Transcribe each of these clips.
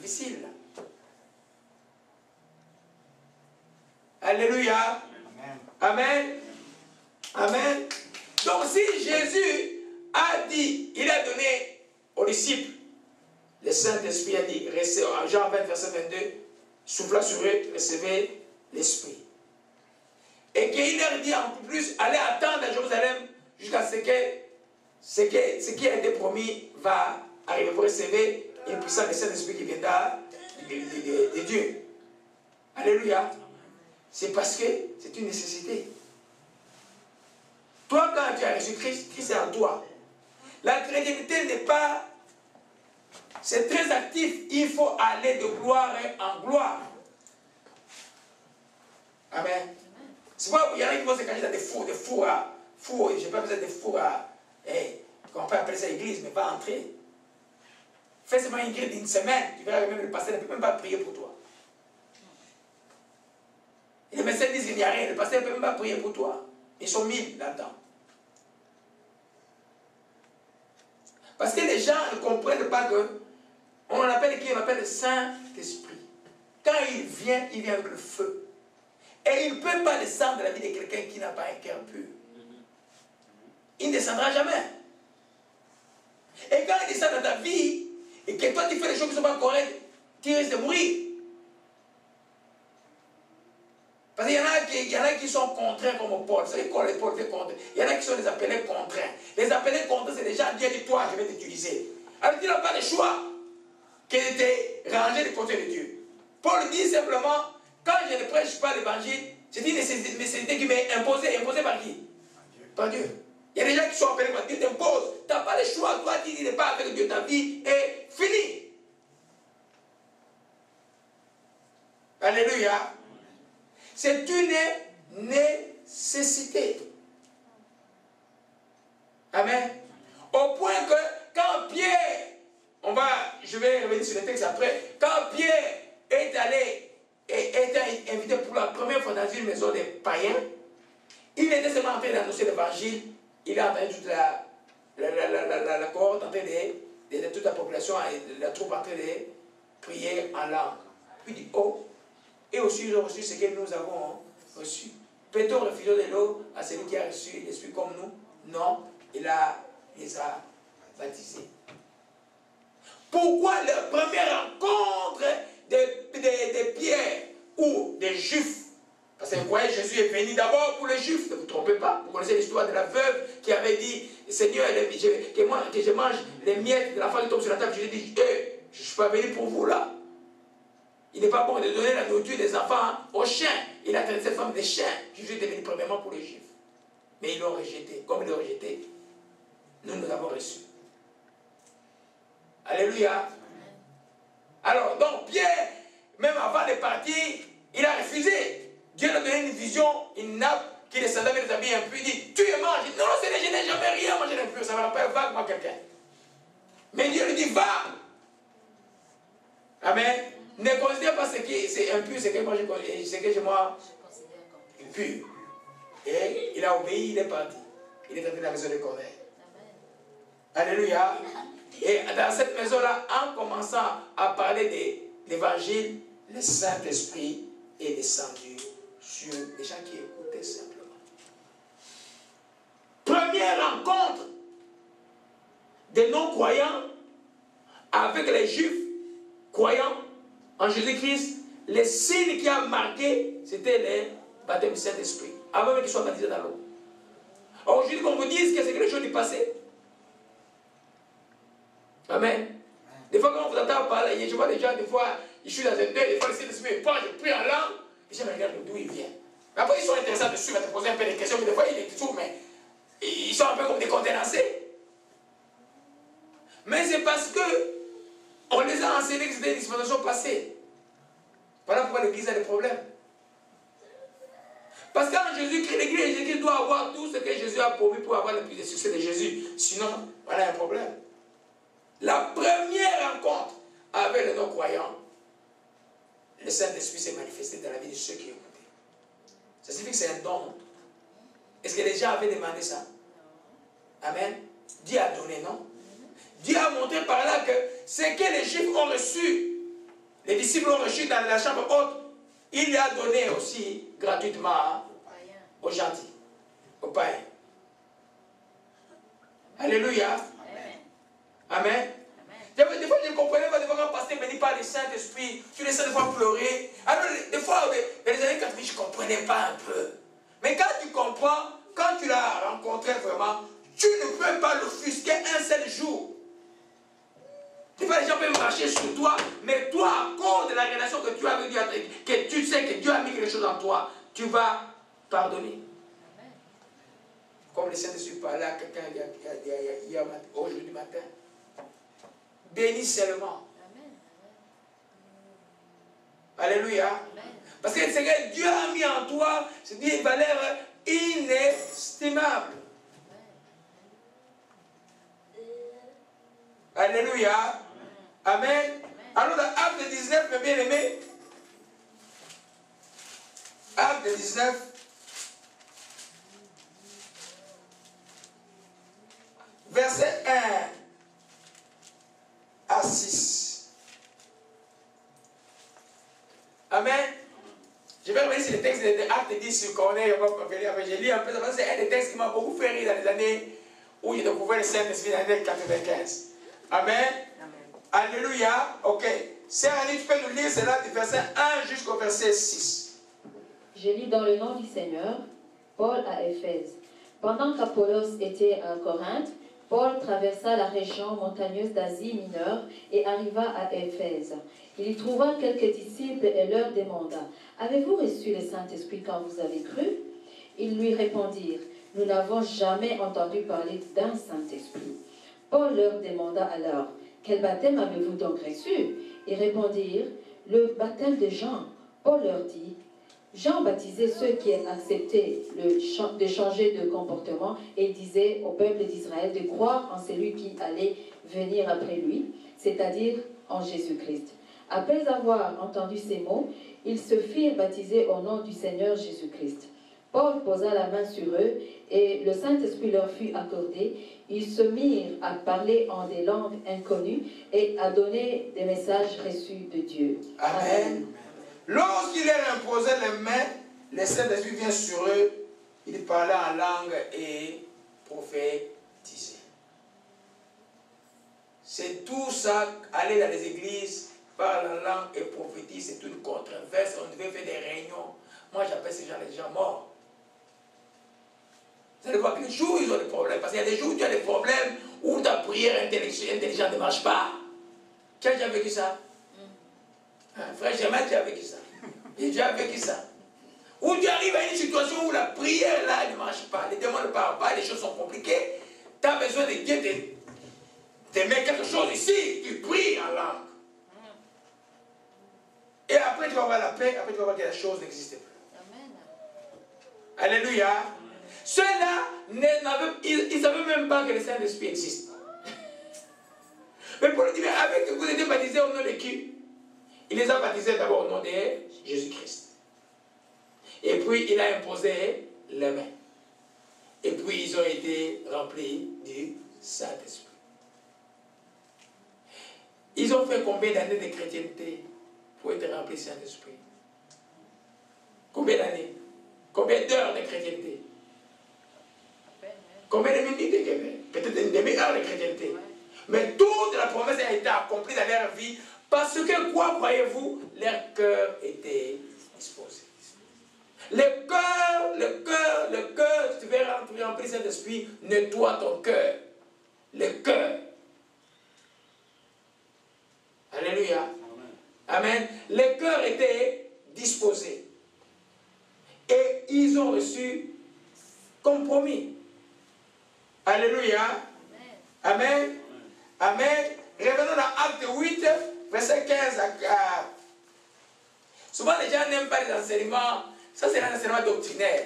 difficile. Alléluia. Amen. Amen. Donc si Jésus a dit, il a donné aux disciples, le Saint-Esprit a dit, en Jean 20, verset 22, souffla sur eux, recevez l'Esprit. Et qu'il leur dit en plus, allez attendre à Jérusalem jusqu'à ce qui a été promis va arriver. Vous recevez une puissance du Saint-Esprit qui viendra de Dieu. Alléluia. C'est parce que c'est une nécessité. Toi, quand tu as reçu Christ, Christ est en toi. La crédibilité n'est pas... C'est très actif. Il faut aller de gloire en gloire. Amen. C'est pourquoi il y en a qui vont se cacher dans des fours, je n'ai pas besoin de fours à... on peut appeler ça église, mais pas entrer. Fais seulement une grille d'une semaine, tu verras que même le pasteur ne peut même pas prier pour toi. Et les médecins disent qu'il n'y a rien, le pasteur ne peut même pas prier pour toi. Ils sont 1000 là-dedans. Parce que les gens ne comprennent pas que on appelle qui? On appelle le Saint-Esprit. Quand il vient avec le feu. Et il ne peut pas descendre dans la vie de quelqu'un qui n'a pas un cœur pur. Il ne descendra jamais. Et quand il descend dans ta vie, et que toi tu fais des choses qui ne sont pas correctes, tu risques de mourir. Parce qu'il y en a qui sont contraints comme Paul. Vous savez quoi les Paul fait contraints? Il y en a qui sont des appelés contraints. Les appelés contraints, c'est des gens qui disent toi, je vais t'utiliser. Alors tu n'as pas le choix que de te ranger du côté de Dieu. Paul dit simplement, quand je ne prêche pas l'évangile, c'est une nécessité qui m'est imposée. Imposée par qui? Par Dieu. Il y a des gens qui sont appelés par Dieu, t'impose. Tu n'as pas le choix. Toi, tu n'es pas avec Dieu, ta vie est finie. Alléluia. C'est une nécessité. Amen. Au point que quand Pierre, je vais revenir sur le texte après, quand Pierre est allé et était invité pour la première fois dans une maison des païens, il était seulement en train d'annoncer l'évangile, il a entendu toute la cohorte en train de toute la population, la troupe en train de prier en langue. Puis il dit, oh, et aussi ils ont reçu ce que nous avons reçu. Peut-on refuser de l'eau à celui qui a reçu l'Esprit comme nous? Non, il les a baptisés. Pourquoi la première rencontre de Pierre ou des Juifs? Parce que vous voyez, Jésus est venu d'abord pour les Juifs, ne vous trompez pas. Vous connaissez l'histoire de la veuve qui avait dit, Seigneur, que je mange les miettes de la femme qui tombe sur la table. Jésus dit, je ne suis pas venu pour vous là. Il n'est pas bon de donner la nourriture des enfants aux chiens. Il a traité cette femme des chiens. Jésus était venu premièrement pour les Juifs. Mais ils l'ont rejeté. Comme ils l'ont rejeté, nous l'avons reçu. Alléluia. Alors, donc Pierre, même avant de partir, il a refusé. Dieu lui a donné une vision, une nappe qui descendait avec les habits impurs. Il dit, tu es mort. Il dit, non, je n'ai jamais rien mangé d'impur. Ça me rappelle vaguement quelqu'un. Mais Dieu lui dit, va. Amen. Ne considère pas ce qui est impur, ce que moi je considère impur. Et il a obéi, il est parti. Il est entré dans la maison de Corneille. Alléluia. Et dans cette maison-là, en commençant à parler de l'évangile, le Saint-Esprit est descendu sur les gens qui écoutaient simplement. Première rencontre des non-croyants avec les Juifs croyants en Jésus-Christ. Les signes qui ont marqué, c'était le baptême du Saint-Esprit, avant même qu'ils soient baptisés dans l'eau. Aujourd'hui, qu'on vous dise que c'est quelque chose du passé. Amen. Des fois, quand on vous entend parler, je vois des gens, des fois, je suis dans un deuil, des fois, le Saint-Esprit me parle, je prie en langue, et je me regarde d'où il vient. Mais après, ils sont intéressants dessus, à te poser un peu des questions, mais des fois, il est tout, mais ils sont un peu comme des contenacés. Mais c'est parce que on les a enseignés que c'était une dispensation passée. Voilà pourquoi l'Église a des problèmes. Parce qu'en Jésus-Christ, l'Église doit avoir tout ce que Jésus a promis pour avoir le plus de succès de Jésus. Sinon, voilà un problème. La première rencontre avec les non-croyants, le Saint-Esprit s'est manifesté dans la vie de ceux qui écoutaient. Ça signifie que c'est un don. Est-ce que les gens avaient demandé ça? Amen. Dieu a donné, non? Dieu a montré par là que ce que les Juifs ont reçu, les disciples ont reçu dans la chambre haute, il a donné aussi gratuitement aux gentils, aux païens. Alléluia. Amen. Des fois, je ne comprenais pas, des fois, quand le pasteur me dit pas du Saint-Esprit, tu laisses des fois pleurer. Alors, des fois, dans les années 80, je ne comprenais pas un peu. Mais quand tu comprends, quand tu l'as rencontré vraiment, tu ne peux pas l'offusquer un seul jour. Des fois, les gens peuvent marcher sur toi, mais toi, à cause de la relation que tu as avec Dieu, que tu sais que Dieu a mis quelque chose en toi, tu vas pardonner. Comme le Saint-Esprit parlait à quelqu'un aujourd'hui matin. Bénis seulement. Alléluia. Parce que ce que Dieu a mis en toi, c'est une valeur inestimable. Alléluia. Amen. Alors dans Acte 19, mes bien-aimés, Acte 19, verset 1 à 6. Amen. Je vais revenir sur les textes de Acte 10 sur Corneille. J'ai lu un peu, c'est un des textes qui m'a beaucoup fait rire dans les années où j'ai découvert le Saint-Esprit dans les années 95. Amen. Alléluia. Ok. Sœur Annie, tu peux nous lire cela du verset 1 jusqu'au verset 6. Je lis dans le nom du Seigneur, Paul à Éphèse. Pendant qu'Apollos était à Corinthe, Paul traversa la région montagneuse d'Asie mineure et arriva à Éphèse. Il y trouva quelques disciples et leur demanda, « Avez-vous reçu le Saint-Esprit quand vous avez cru ?» Ils lui répondirent, « Nous n'avons jamais entendu parler d'un Saint-Esprit. » Paul leur demanda alors, « Quel baptême avez-vous donc reçu ?» Ils répondirent, « Le baptême de Jean. » Paul leur dit, « Jean baptisait ceux qui acceptaient de changer de comportement et disait au peuple d'Israël de croire en celui qui allait venir après lui, c'est-à-dire en Jésus-Christ. » Après avoir entendu ces mots, ils se firent baptiser au nom du Seigneur Jésus-Christ. Paul posa la main sur eux et le Saint-Esprit leur fut accordé. Ils se mirent à parler en des langues inconnues et à donner des messages reçus de Dieu. Amen. Lorsqu'il leur imposait les mains, le Saint-Esprit vient sur eux, il parlait en langue et prophétisait. C'est tout ça, aller dans les églises, parler en langue et prophétiser, c'est une controverse. On devait faire des réunions. Moi, j'appelle ces gens les gens morts. Vous allez voir que les jours, ils ont des problèmes. Parce qu'il y a des jours où tu as des problèmes, où ta prière intelligente ne marche pas. Tu as déjà vécu ça? Frère Germain, tu as vécu ça. Et tu as vécu ça. Où tu arrives à une situation où la prière là ne marche pas, les démons ne parlent pas, les choses sont compliquées. Tu as besoin de Dieu de mettre quelque chose ici, tu pries en langue. Et après tu vas avoir la paix, après tu vas voir que la chose n'existe plus. Amen. Alléluia. Ceux-là, ils ne savaient même pas que le Saint-Esprit existe. Mais pour le dire, avec que vous étiez baptisés au nom de qui? Il les a baptisés d'abord au nom de Jésus-Christ. Et puis il a imposé les mains. Et puis ils ont été remplis du Saint-Esprit. Ils ont fait combien d'années de chrétienté pour être remplis du Saint-Esprit? Combien d'années? Combien d'heures de chrétienté? Combien de minutes de chrétienté? Peut-être une demi-heure de chrétienté. Mais toute la promesse a été accomplie dans leur vie parce que, quoi croyez-vous, leur cœur était disposé. Le cœur, si tu veux remplir cet esprit, nettoie ton cœur. Le cœur. Alléluia. Amen. Le cœur était disposé. Et ils ont reçu comme promis. Alléluia. Amen. Amen. Revenons dans Acte 8, verset 15 à... Souvent les gens n'aiment pas les enseignements. Ça c'est un enseignement doctrinaire.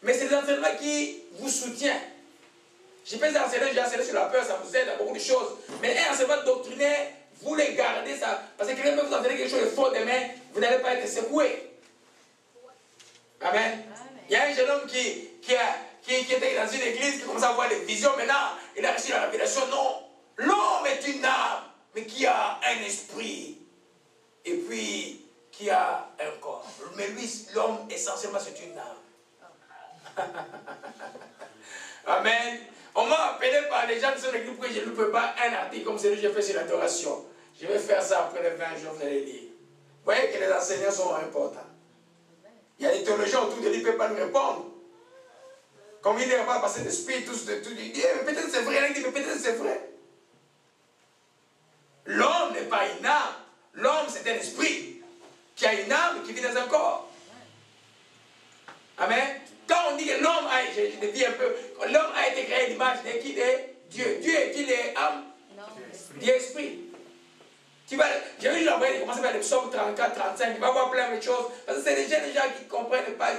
Mais c'est des enseignements qui vous soutiennent. Je peux enseigner, j'ai enseigné sur la peur, ça vous aide à beaucoup de choses. Mais un enseignement doctrinaire, vous les gardez ça. Parce que quelqu'un peut vous enseigner quelque chose de faux demain, vous n'allez pas être secoué. Amen. Il y a un jeune homme qui était dans une église, qui commence à avoir des visions maintenant. Il a reçu la révélation. Non, l'homme est une âme, mais qui a un esprit. Et puis qui a un corps. Mais lui, l'homme, essentiellement, c'est une âme. Amen. On m'a appelé par les gens de son équipe que je ne peux pas un article comme celui que j'ai fait sur l'adoration. Je vais faire ça après les 20 jours, vous allez lire. Vous voyez que les enseignants sont importants. Il y a des théologiens autour de lui qui ne peuvent pas nous répondre. Comme il n'est pas passé d'esprit, tout il dit, peut-être c'est vrai, il dit, mais peut-être c'est vrai. L'homme n'est pas une âme. L'homme, c'est un esprit qui a une âme qui vit dans un corps. Amen. Quand on dit que l'homme a, je le dis un peu, l'homme a été créé à l'image de qui est Dieu. Dieu est-il âme? Dieu esprit. Tu vas, j'ai vu l'envoyer commencer par les psaumes 34, 35, il va voir plein de choses. Parce que c'est les gens qui ne comprennent pas.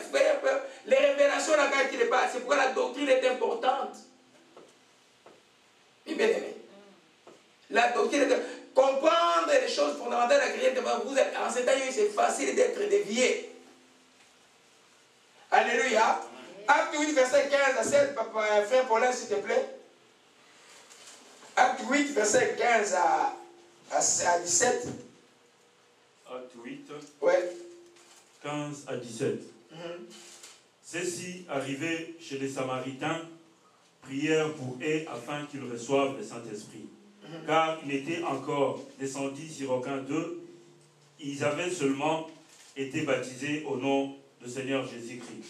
Les révélations là, quand il n'est pas, c'est pourquoi la doctrine est importante. Oui, bien aimé. La doctrine est importante. Comprendre les choses fondamentales de la chrétienté, vous êtes en cet temps, c'est facile d'être dévié. Alléluia. Acte 8, verset 15 à 7, frère Paulin, s'il te plaît. Acte 8, verset 15 à 17. Acte 8, ouais. 15 à 17. Ceux-ci, arrivés chez les Samaritains, prièrent pour eux afin qu'ils reçoivent le Saint-Esprit. Car il était encore descendu sur aucun d'eux. Ils avaient seulement été baptisés au nom du Seigneur Jésus-Christ.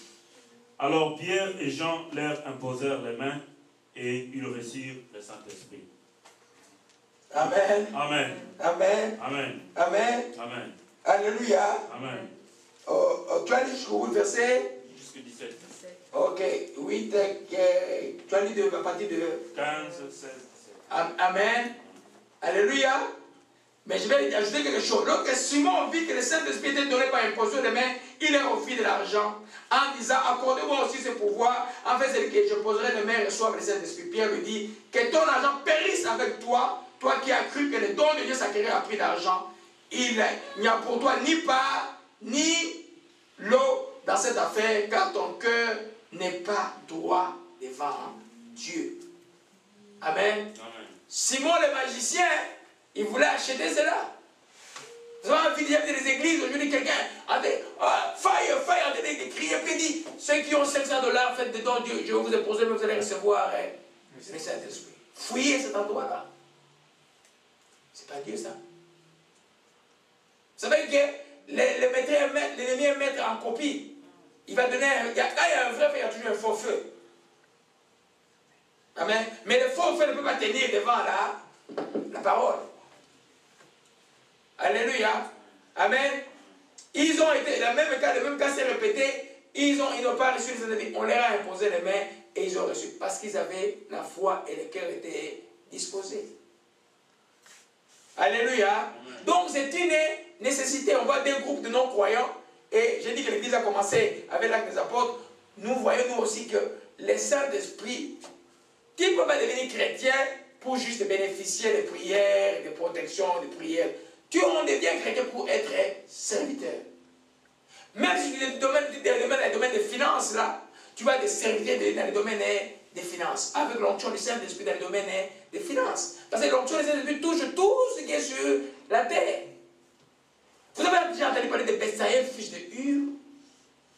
Alors Pierre et Jean leur imposèrent les mains et ils reçurent le Saint-Esprit. Amen. Amen. Amen. Amen. Amen. Amen. Alléluia. Amen. Tu as dit jusqu'au verset? Jusqu'au 17. Ok. 8, tu as dit à partir de 15, 16, 17. Amen. Alléluia. Mais je vais ajouter quelque chose. Lorsque Simon vit que le Saint-Esprit était donné par imposition de main, il leur offrit de l'argent en disant, accordez-moi aussi ce pouvoir, en fait celui que je poserai de main reçoive le Saint-Esprit. Pierre lui dit, que ton argent périsse avec toi, toi qui as cru que le don de Dieu s'acquérait à prix d'argent. Il n'y a pour toi ni part, ni lot dans cette affaire, car ton cœur n'est pas droit devant Dieu. Amen. Amen. Simon le magicien, il voulait acheter cela. Vous avez envie de dire des églises, aujourd'hui quelqu'un a dit, fire, en train de crier, puis dit, ceux qui ont $500, faites des dons, Dieu, je vais vous imposer, mais vous allez recevoir le Saint-Esprit. Fouillez cet endroit-là. C'est pas Dieu ça. Vous savez que l'ennemi est maître en copie. Il va donner, quand il y a un vrai feu, il y a toujours un faux feu. Amen. Mais le faux feu ne peut pas tenir devant la parole. Alléluia. Amen. Ils ont été, le même cas s'est répété, ils n'ont pas reçu les ennemis. On leur a imposé les mains et ils ont reçu. Parce qu'ils avaient la foi et le cœur était disposé. Alléluia. Donc c'est une nécessité. On voit des groupes de non-croyants. Et j'ai dit que l'Église a commencé avec l'acte des apôtres. Nous voyons nous aussi que les Saint-Esprit, qui ne peut pas devenir chrétien pour juste bénéficier des prières, des protections, des prières. On devient chrétien pour être serviteur. Même si tu es dans le domaine des finances, là, tu vas être serviteur dans le domaine des finances. Avec l'onction du Saint-Esprit dans le domaine des finances. Parce que l'onction du Saint-Esprit touche tout ce qui est sur la terre. Vous avez déjà entendu parler de Betsaïel, fils de Hur?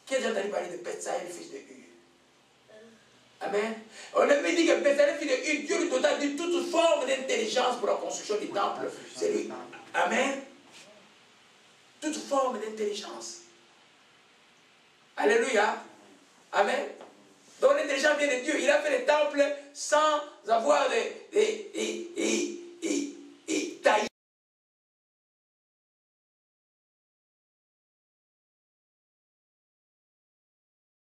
Qui a déjà entendu parler de Betsaïel, fils de Hur? Amen. On avait dit que Betsaïel, fils de Hur, Dieu lui donna de toute forme d'intelligence pour la construction du temple. C'est lui. Amen. Toute forme d'intelligence. Alléluia. Amen. Donc l'intelligence vient de Dieu. Il a fait le temple sans avoir